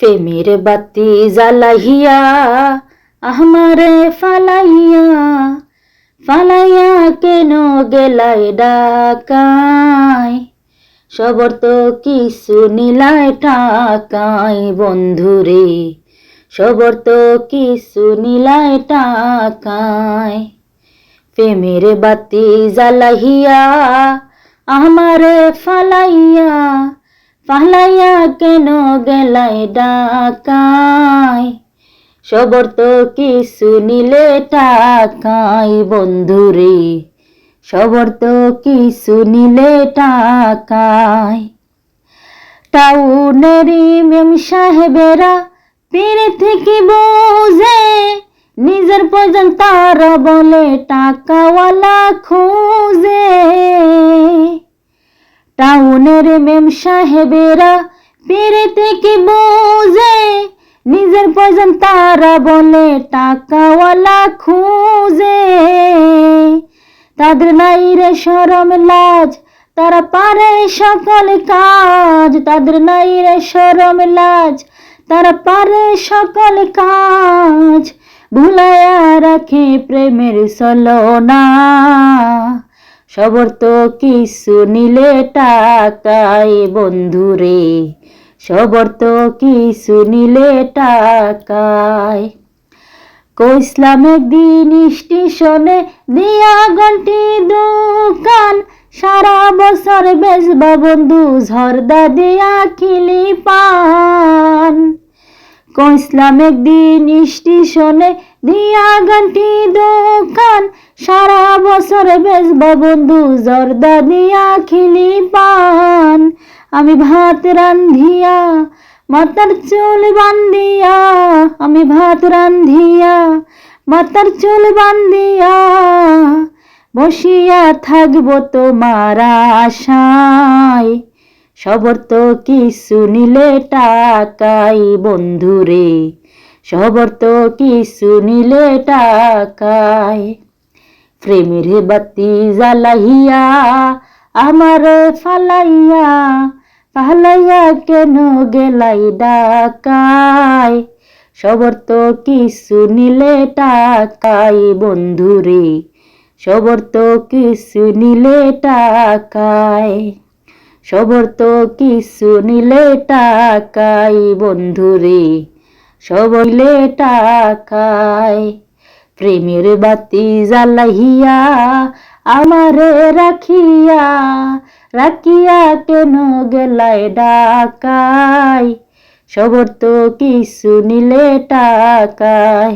প্রেমের বাতি জ্বালাইয়া আমারে ফালাইয়া ফালাইয়া কেন গেলাই ডাকাই, সবর তো কিছু নিলাই টাকাই বন্ধুরে, সবর তো কিছু নিলাই টাকাই। প্রেমের বাতি জ্বালাইয়া আমারে ফালাইয়া ফালাইয়া কেন গেলাই ডাকাই, সবর তো কিছু নিলে টাকাই বন্ধুরে, সবর তো কিছু নিলে টাকাই। টাউনেরই মেম সাহেবেরা পীর থেকে বোঝে, নিজের প্রয়োজন তারা বলে টাকাওয়ালা খুঁজে। টাউনের মেম সাহেবেরা পীর থেকে বোঝে, নিজের প্রয়োজন তারা বলে টাকাওয়ালা খুঁজে। তাদের নাই রে শরম লাজ, তারা পারে সকল কাজ। তাদের নাই রে শরম লাজ, তারা পারে সকল কাজ। ভুলাইয়া রাখে প্রেমের ছলনা, সবর তো কিছু নিলে টাকাই বন্ধুরে, সবর তো কিছু নিলে টাকাই। কইসলাম একদিন স্টেশনে দিয়া ঘন্টি দোকান, সারা বছর বেচবা বন্ধু ঝর্দা দিয়া খিলি পান। কইসলাম একদিন স্টেশনে দিয়া ঘন্টি দোকান, সারা বছর বেচবা বন্ধু জর্দা দিয়া খিলি পান। আমি ভাত রান্ধিয়া মাতার চুল বান্ধিয়া, আমি ভাত রান্ধিয়া মাতার চুল বান্ধিয়া, বসিয়া থাকবো তোমার আশায়, সবর তো কিছু নিলে টাকাই বন্ধুরে, সবর তো কিছু নিলে টাকাই। প্রেমের বাতি জ্বালাইয়া আমার ফালাইয়া ফালাইয়া কেন গেলাই ডাকাই, সবর তো কিছু নিলে টাকাই বন্ধুরে, সবর তো কিছু নিলে টাকাই, সবর তো কিছু নিলে টাকাই বন্ধুরে, সবর নিলে টাকাই। প্রেমের বাতি জ্বালাইয়া আমারে রাখিয়া রাখিয়া কেন গেলাই ডাকাই, সবর তো কিছু নিলে টাকাই।